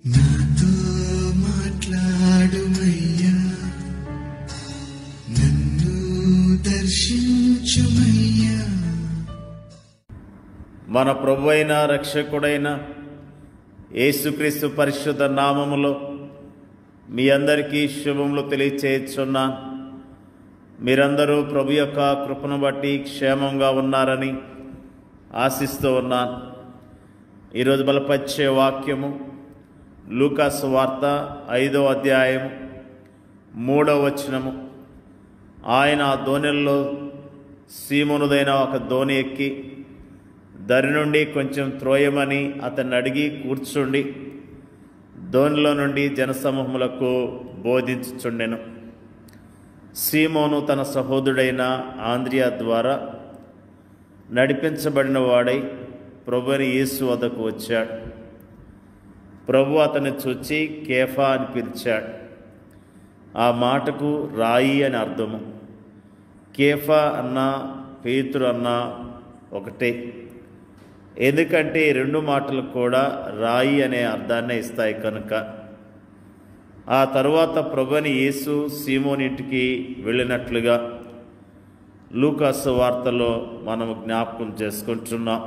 నాతో మాట్లాడుమయ్యా, నన్ను దర్శించుమయ్యా. మన ప్రభువైన రక్షకుడైన యేసుక్రీస్తు పరిశుద్ధ నామములో మీ అందరికీ శుభములు తెలియచేయుచున్నాను. మీరందరూ ప్రభు యొక్క కృపను బట్టి క్షేమంగా ఉన్నారని ఆశిస్తూ ఉన్నాను. ఈరోజు బలపరిచే వాక్యము లూకా సువార్త 5వ అధ్యాయం 3వ వచనము. ఆయన ఆ దోణిలో సీమోనుదైన ఒక దోణి ఎక్కి దరి నుండి కొంచెం త్రోయమని అతన్ని అడిగి కూర్చుండి దోణిలో నుండి జనసమూహములకు బోధించుచుండెను. సీమోను తన సహోదరుడైన ఆంద్రియా ద్వారా నడిపించబడిన వాడై ప్రభువైన యేసు వద్దకు వచ్చాడు. ప్రభు అతన్ని చూచి కేఫా అని పిలిచాడు. ఆ మాటకు రాయి అని అర్థము. కేఫా అన్నా పేతురు అన్నా ఒకటే, ఎందుకంటే ఈ రెండు మాటలు కూడా రాయి అనే అర్థాన్నే ఇస్తాయి కనుక. ఆ తరువాత ప్రభువైన యేసు సీమోను ఇంటికి వెళ్ళినట్లుగా లూకా సువార్తలో మనము జ్ఞాపకం చేసుకుంటున్నాం.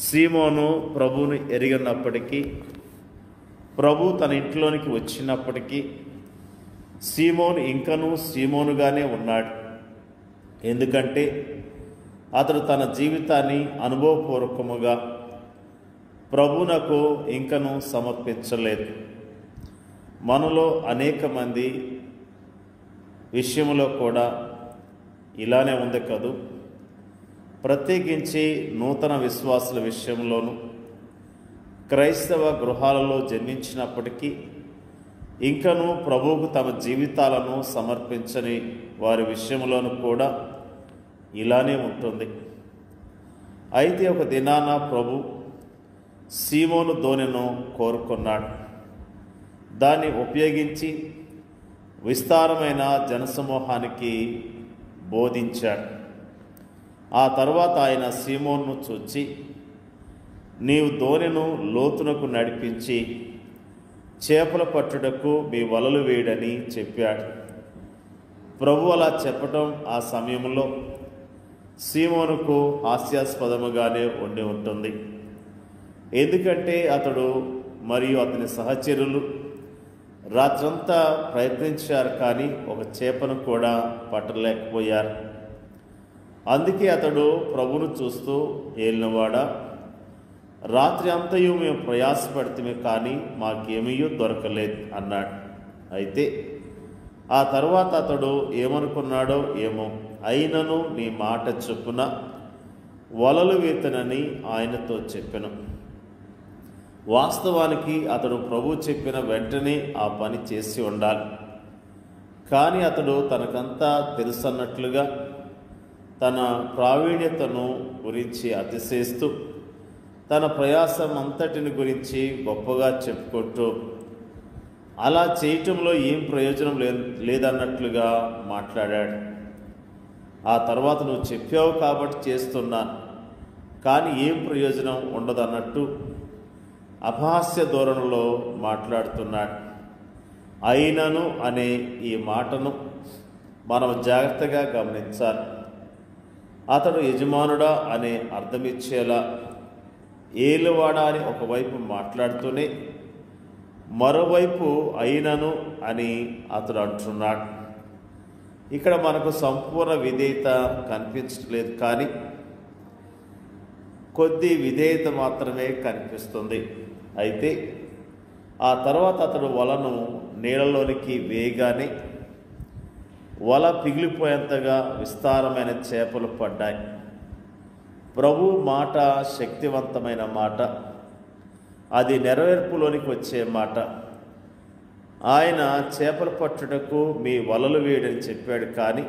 సీమోను ప్రభువును ఎరిగినప్పటికీ, ప్రభు తన ఇంట్లోనికి వచ్చినప్పటికీ సీమోను ఇంకనూ సీమోనుగానే ఉన్నాడు. ఎందుకంటే అతడు తన జీవితాన్ని అనుభవపూర్వకముగా ప్రభువునకు ఇంకనూ సమర్పించలేదు. మనలో అనేక మంది విషయంలో కూడా ఇలానే ఉంది కదూ. ప్రత్యేకించి నూతన విశ్వాసుల విషయంలోనూ క్రైస్తవ గృహాలలో జన్మించినప్పటికీ ఇంకనూ ప్రభువుకు తమ జీవితాలను సమర్పించని వారి విషయంలోనూ కూడా ఇలానే ఉంటుంది. అయితే ఒక దినాన ప్రభు సీమోను దోణిను కోరుకున్నాడు. దాన్ని ఉపయోగించి విస్తారమైన జనసమూహానికి బోధించాడు. ఆ తర్వాత ఆయన సీమోనును చూచి, నీవు దోణిను లోతునకు నడిపించి చేపల పట్టుటకు మీ వలలు వేయడని చెప్పాడు. ప్రభు అలా చెప్పడం ఆ సమయంలో సీమోనుకు హాస్యాస్పదముగానే ఉండి ఉంటుంది. ఎందుకంటే అతడు మరియు అతని సహచరులు రాత్రంతా ప్రయత్నించారు, కానీ ఒక చేపను కూడా పట్టలేకపోయారు. అందుకే అతడు ప్రభును చూస్తూ, ఏలినవాడా, రాత్రి అంతయు మేము ప్రయాసపడితే కానీ మాకేమీ దొరకలేదు అన్నాడు. అయితే ఆ తర్వాత అతడు ఏమనుకున్నాడో ఏమో, అయినను నీ మాట చొప్పున వలలు వేతనని ఆయనతో చెప్పెను. వాస్తవానికి అతడు ప్రభు చెప్పిన వెంటనే ఆ పని చేసి ఉండాలి. కానీ అతడు తనకంతా తెలుసన్నట్లుగా తన ప్రావీణ్యతను గురించి అతిశయిస్తూ తన ప్రయాసం అంతటిని గురించి గొప్పగా చెప్పుకుంటూ అలా చేయటంలో ఏం ప్రయోజనం లేదన్నట్లుగా మాట్లాడాడు. ఆ తర్వాత నువ్వు చెప్పావు కాబట్టి చేస్తున్నాను, కానీ ఏం ప్రయోజనం ఉండదన్నట్టు అపహాస్య ధోరణిలో మాట్లాడుతున్నాడు. అయినను అనే ఈ మాటను మనం జాగ్రత్తగా గమనించాలి. అతడు యజమానుడా అనే అర్థమిచ్చేలా ఏలువాడా అని ఒకవైపు మాట్లాడుతూనే మరోవైపు అయినను అని అతడు అంటున్నాడు. ఇక్కడ మనకు సంపూర్ణ విధేయత కనిపించట్లేదు, కానీ కొద్ది విధేయత మాత్రమే కనిపిస్తుంది. అయితే ఆ తర్వాత అతడు వలను నీళ్ళలోనికి వేయగానే వల పిగిలిపోయేంతగా విస్తారమైన చేపలు పడ్డాయి. ప్రభు మాట శక్తివంతమైన మాట, అది నెరవేర్పులోనికి వచ్చే మాట. ఆయన చేపలు పట్టుటకు మీ వలలు వేయడని చెప్పాడు, కానీ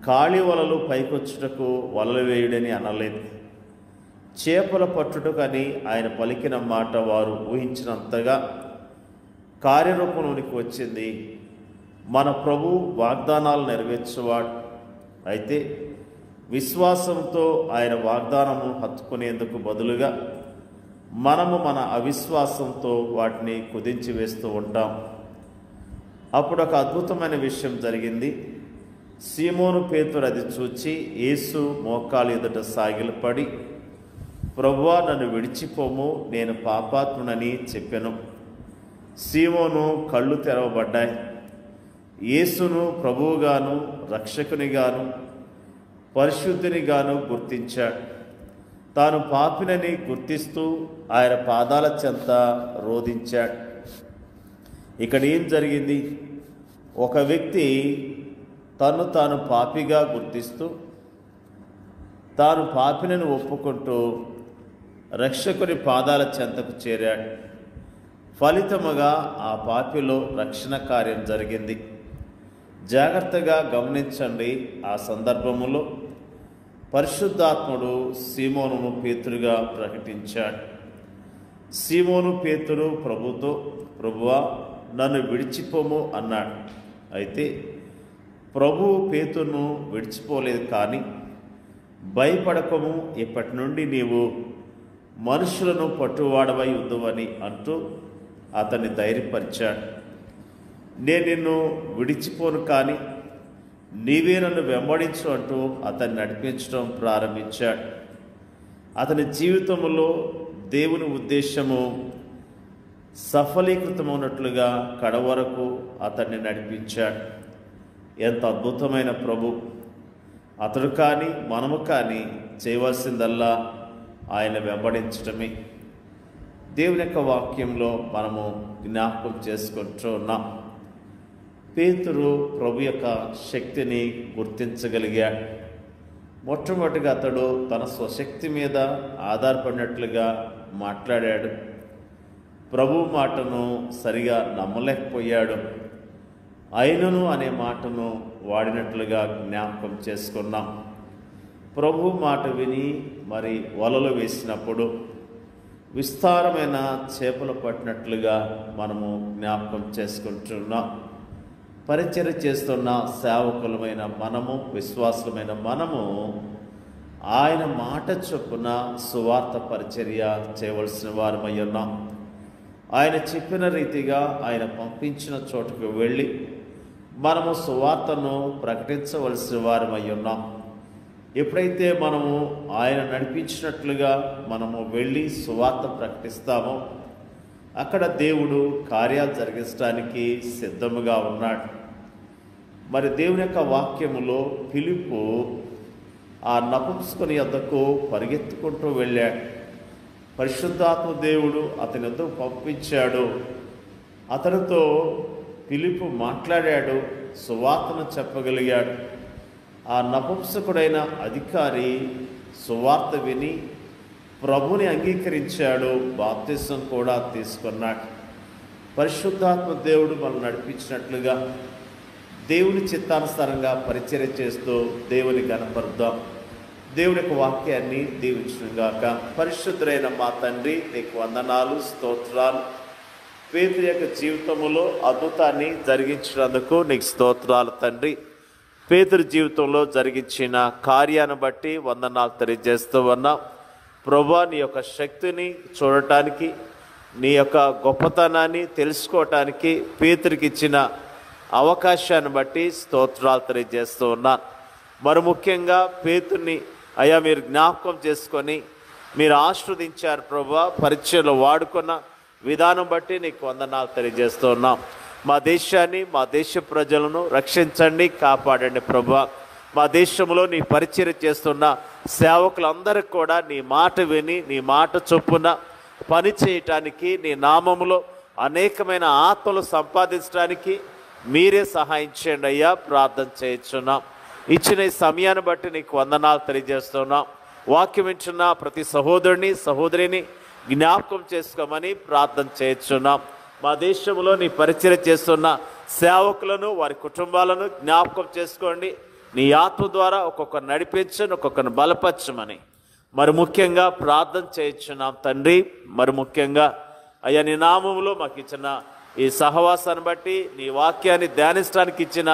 ఖాళీ వలలు పైకొచ్చుటకు వలలు వేయడని అనలేదు. చేపల పట్టుటకు అని ఆయన పలికిన మాట వారు ఊహించినంతగా కార్యరూపంలోనికి వచ్చింది. మన ప్రభు వాగ్దానాలు నెరవేర్చేవాడు. అయితే విశ్వాసంతో ఆయన వాగ్దానము హత్తుకునేందుకు బదులుగా మనము మన అవిశ్వాసంతో వాటిని కుదించి వేస్తూ ఉంటాం. అప్పుడు ఒక అద్భుతమైన విషయం జరిగింది. సీమోను పేతురు అది చూచి యేసు మోకాలు ఎదుట సాగిలపడి, ప్రభువా, నన్ను విడిచిపోము, నేను పాపాత్మునని చెప్పెను. సీమోను కళ్ళు తెరవబడ్డాయి. యేసును ప్రభువుగాను రక్షకునిగాను పరిశుద్ధునిగాను గుర్తించాడు. తాను పాపినని గుర్తిస్తూ ఆయన పాదాల చెంత రోధించాడు. ఇక్కడ ఏం జరిగింది? ఒక వ్యక్తి తాను పాపిగా గుర్తిస్తూ తాను పాపినని ఒప్పుకుంటూ రక్షకుని పాదాల చెంతకు చేరాడు. ఫలితముగా ఆ పాపిలో రక్షణ కార్యం జరిగింది. జాగ్రత్తగా గమనించండి. ఆ సందర్భములో పరిశుద్ధాత్ముడు సీమోనును పేతురుగా ప్రకటించాడు. సీమోను పేతురు ప్రభుతో, ప్రభువా, నన్ను విడిచిపోము అన్నాడు. అయితే ప్రభువు పేతురును విడిచిపోలేదు. కానీ భయపడకము, ఇప్పటి నుండి నీవు మనుషులను పట్టువాడవై ఉందువని అంటూ అతన్ని ధైర్యపరిచాడు. నేను నిన్ను విడిచిపోను, కానీ నీవే నన్ను వెంబడించు అంటూ అతన్ని నడిపించడం ప్రారంభించాడు. అతని జీవితంలో దేవుని ఉద్దేశము సఫలీకృతమైనట్లుగా కడవరకు అతన్ని నడిపించాడు. ఎంత అద్భుతమైన ప్రభు! అతడు కానీ మనము కానీ చేయవలసిందల్లా ఆయన వెంబడించటమే. దేవుని యొక్క వాక్యంలో మనము జ్ఞాపకం చేసుకుంటూ ఉన్నాం. పేతురు ప్రభు యొక్క శక్తిని గుర్తించగలిగాడు. మొట్టమొదటిగా అతడు తన స్వశక్తి మీద ఆధారపడినట్లుగా మాట్లాడాడు. ప్రభు మాటను సరిగా నమ్మలేకపోయాడు. అయినను అనే మాటను వాడినట్లుగా జ్ఞాపకం చేసుకున్నాం. ప్రభు మాట విని మరి వలలు వేసినప్పుడు విస్తారమైన చేపలు పట్టినట్లుగా మనము జ్ఞాపకం చేసుకుంటున్నాం. పరిచర్య చేస్తున్న సేవకులమైన మనము, విశ్వాసులమైన మనము ఆయన మాట చొప్పున సువార్త పరిచర్య చేయవలసిన వారమై ఉన్నాం. ఆయన చెప్పిన రీతిగా ఆయన పంపించిన చోటుకు వెళ్ళి మనము సువార్తను ప్రకటించవలసిన వారమై ఉన్నాం. ఎప్పుడైతే మనము ఆయన నడిపించినట్లుగా మనము వెళ్ళి సువార్త ప్రకటిస్తామో అక్కడ దేవుడు కార్యాలు జరిగించడానికి సిద్ధముగా ఉన్నాడు. మరి దేవుని యొక్క వాక్యములో ఫిలిప్పు ఆ నపుంసకుని యొద్దకు పరిగెత్తుకుంటూ వెళ్ళాడు. పరిశుద్ధాత్మ దేవుడు అతని యొద్దకు పంపించాడు. అతనితో ఫిలిప్పు మాట్లాడాడు, సువార్తను చెప్పగలిగాడు. ఆ నపుంసకుడైన అధికారి సువార్త విని ప్రభుని అంగీకరించాడు, బాప్తిసం కూడా తీసుకున్నాడు. పరిశుద్ధాత్మ దేవుడు మనం నడిపించినట్లుగా దేవుని చిత్తానుసారంగా పరిచర్య చేస్తూ దేవుని గణపరుద్దాం. దేవుని యొక్క వాక్యాన్ని దీవించుగాక. పరిశుద్ధులైన మా తండ్రి, నీకు వందనాలు, స్తోత్రాలు. పేతురు యొక్క జీవితంలో అద్భుతాన్ని జరిగించినందుకు నీకు స్తోత్రాలు తండ్రి. పేతురు జీవితంలో జరిగించిన కార్యాన్ని బట్టి వందనాలు తెలియజేస్తూ ఉన్నాం. ప్రభువా, నీ యొక్క శక్తిని చూడటానికి, నీ యొక్క గొప్పతనాన్ని తెలుసుకోవటానికి పేతురికి ఇచ్చిన అవకాశాన్ని బట్టి స్తోత్రాలు తెలియజేస్తూ ఉన్నాను. మరి ముఖ్యంగా పేతుర్ని అయ్యా మీరు జ్ఞాపకం చేసుకొని మీరు ఆశీర్వదించారు ప్రభువా. పరిచయలో వాడుకున్న విధానం బట్టి నీకు వందనాలు తెలియజేస్తూ ఉన్నాం. మా దేశాన్ని, మా దేశ ప్రజలను రక్షించండి, కాపాడండి ప్రభువా. మా దేశంలో నీ పరిచర్య చేస్తున్న సేవకులందరికీ కూడా నీ మాట విని నీ మాట చొప్పున పని చేయటానికి, నీ నామములో అనేకమైన ఆత్మలు సంపాదించడానికి మీరే సహాయం చేయండి అయ్యా. ప్రార్థన చేయించున్నాం. ఇచ్చిన ఈ సమయాన్ని బట్టి నీకు వందనాలు తెలియజేస్తున్నాం. వాక్యం ఇచ్చిన ప్రతి సహోదరుని సహోదరిని జ్ఞాపకం చేసుకోమని ప్రార్థన చేయించున్నాం. మా దేశంలో నీ పరిచర్య చేస్తున్న సేవకులను, వారి కుటుంబాలను జ్ఞాపకం చేసుకోండి. నీ ఆత్మ ద్వారా ఒక్కొక్కరు నడిపించని, ఒక్కొక్కరిని బలపరచమని మరి ముఖ్యంగా ప్రార్థన చేయించున్నాం తండ్రి. మరి ముఖ్యంగా అయ్యా నీ నామములో మాకు ఇచ్చిన ఈ సహవాసాన్ని బట్టి, నీ వాక్యాన్ని ధ్యానించడానికి ఇచ్చిన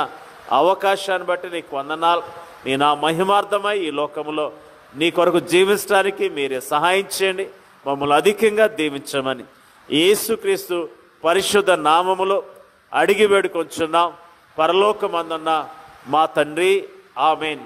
అవకాశాన్ని బట్టి నీకు వందనాలు. నీ నా మహిమార్థమై ఈ లోకంలో నీ కొరకు జీవించడానికి మీరే సహాయం చేయండి. మమ్మల్ని అధికంగా దీవించమని యేసుక్రీస్తు పరిశుద్ధ నామములో అడిగి వేడుకొంచున్నాం పరలోకమందున్న మా తండ్రి. ఆమేన్.